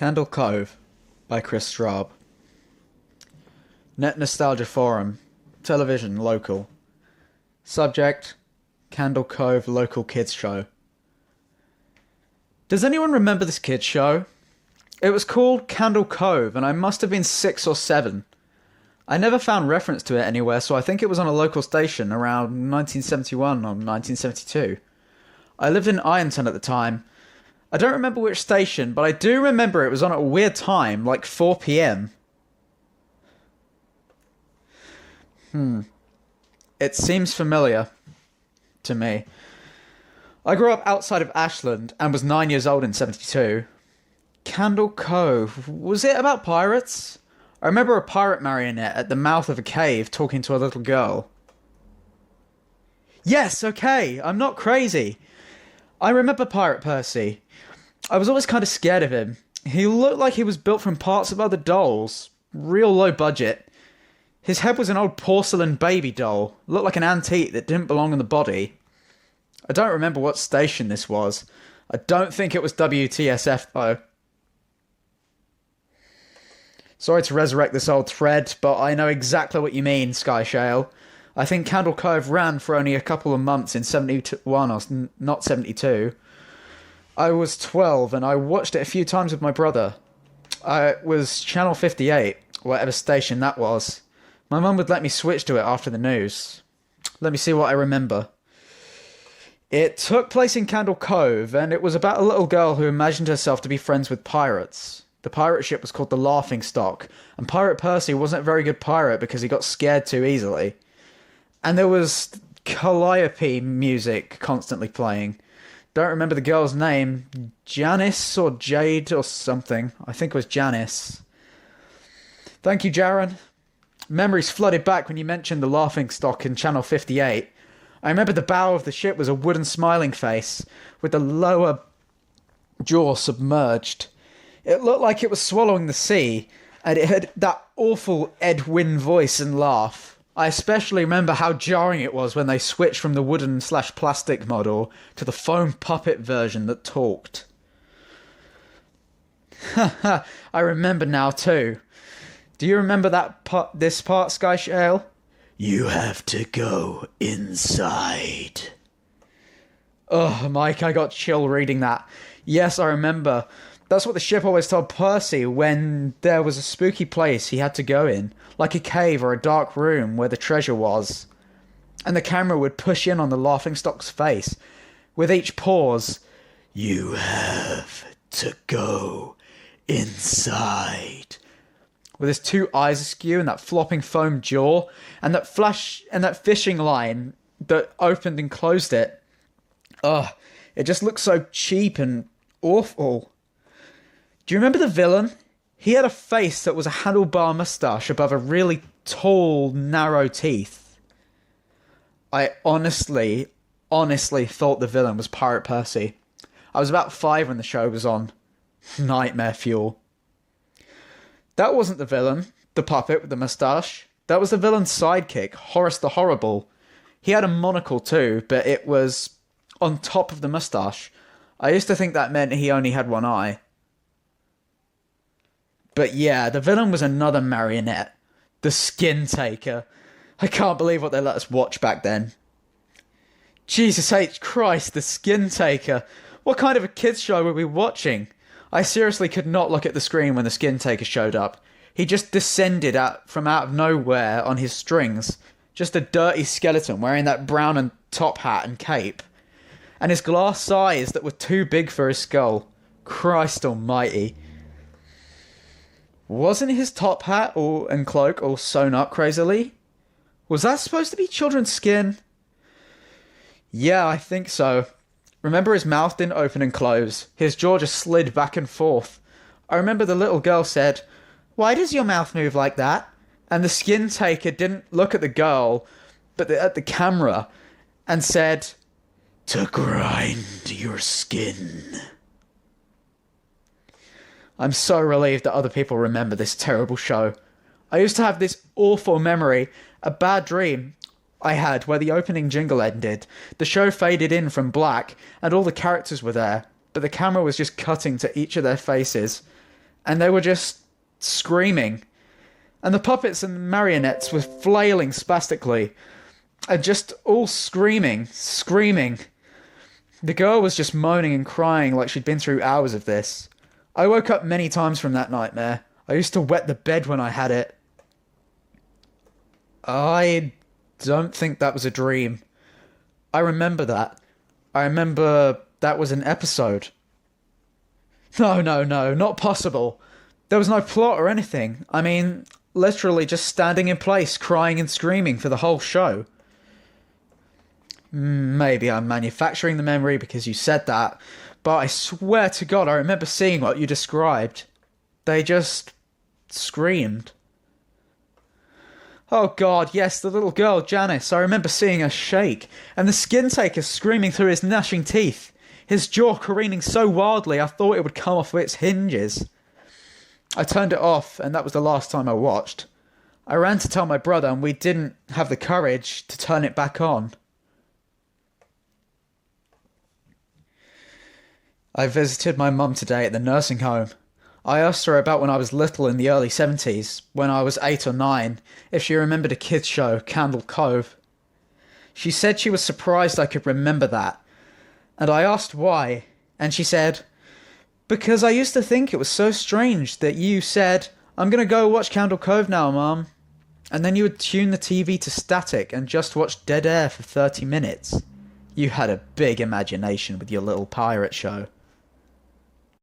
Candle Cove by Kris Straub. Net Nostalgia Forum. Television local. Subject: Candle Cove local kids show. Does anyone remember this kids show? It was called Candle Cove and I must have been 6 or 7. I never found reference to it anywhere, so I think it was on a local station around 1971 or 1972. I lived in Ironton at the time. I don't remember which station, but I do remember it was on at a weird time, like 4 p.m. It seems familiar to me. I grew up outside of Ashland and was 9 years old in 72. Candle Cove. Was it about pirates? I remember a pirate marionette at the mouth of a cave talking to a little girl. Yes, okay, I'm not crazy. I remember Pirate Percy. I was always kind of scared of him. He looked like he was built from parts of other dolls. Real low budget. His head was an old porcelain baby doll. Looked like an antique that didn't belong in the body. I don't remember what station this was. I don't think it was WTSF though. Sorry to resurrect this old thread, but I know exactly what you mean, Sky Shale. I think Candle Cove ran for only a couple of months in 71 or not 72. I was 12 and I watched it a few times with my brother. It was Channel 58, whatever station that was. My mum would let me switch to it after the news. Let me see what I remember. It took place in Candle Cove and it was about a little girl who imagined herself to be friends with pirates. The pirate ship was called the Laughingstock, and Pirate Percy wasn't a very good pirate because he got scared too easily. And there was Calliope music constantly playing. Don't remember the girl's name. Janice or Jade or something. I think it was Janice. Thank you, Jaron. Memories flooded back when you mentioned the Laughingstock in Channel 58. I remember the bow of the ship was a wooden smiling face, with the lower jaw submerged. It looked like it was swallowing the sea, and it had that awful Ed Wynn voice and laugh. I especially remember how jarring it was when they switched from the wooden/plastic model to the foam puppet version that talked. Haha, I remember now too. Do you remember this part, Sky Shale? You have to go inside. Oh, Mike, I got chill reading that. Yes, I remember. That's what the ship always told Percy when there was a spooky place he had to go in, like a cave or a dark room where the treasure was. And the camera would push in on the Laughingstock's face. With each pause, you have to go inside. With his two eyes askew and that flopping foam jaw, and that fishing line that opened and closed it. Ugh, it just looked so cheap and awful. Do you remember the villain? He had a face that was a handlebar moustache above a really tall, narrow teeth. I honestly thought the villain was Pirate Percy. I was about 5 when the show was on. Nightmare fuel. That wasn't the villain, the puppet with the moustache. That was the villain's sidekick, Horace the Horrible. He had a monocle too, but it was on top of the moustache. I used to think that meant he only had one eye. But yeah, the villain was another marionette. The Skin Taker. I can't believe what they let us watch back then. Jesus H. Christ, the Skin Taker. What kind of a kids show were we watching? I seriously could not look at the screen when the Skin Taker showed up. He just descended from out of nowhere on his strings. Just a dirty skeleton wearing that brown and top hat and cape. And his glass eyes that were too big for his skull. Christ almighty. Wasn't his top hat and cloak all sewn up crazily? Was that supposed to be children's skin? Yeah, I think so. Remember his mouth didn't open and close. His jaw just slid back and forth. I remember the little girl said, "Why does your mouth move like that?" And the Skin Taker didn't look at the girl, but at the camera, and said, "To grind your skin." I'm so relieved that other people remember this terrible show. I used to have this awful memory, a bad dream I had where the opening jingle ended. The show faded in from black, and all the characters were there, but the camera was just cutting to each of their faces. and they were just screaming. And the puppets and marionettes were flailing spastically, and just all screaming. The girl was just moaning and crying like she'd been through hours of this. I woke up many times from that nightmare. I used to wet the bed when I had it. I don't think that was a dream. I remember that. I remember that was an episode. No, not possible. There was no plot or anything. I mean, literally just standing in place, crying and screaming for the whole show. Maybe I'm manufacturing the memory because you said that, but I swear to God I remember seeing what you described. They just screamed. Oh God, yes, the little girl, Janice. I remember seeing her shake, and the skin taker screaming through his gnashing teeth, his jaw careening so wildly I thought it would come off its hinges. I turned it off, and that was the last time I watched. I ran to tell my brother, and we didn't have the courage to turn it back on. I visited my mum today at the nursing home. I asked her about when I was little in the early 70s, when I was 8 or 9, if she remembered a kids' show, Cove. She said she was surprised I could remember that, and I asked why, and she said, "Because I used to think it was so strange that you said, 'I'm gonna go watch Cove now, Mum,' and then you would tune the TV to static and just watch dead air for 30 minutes. You had a big imagination with your little pirate show."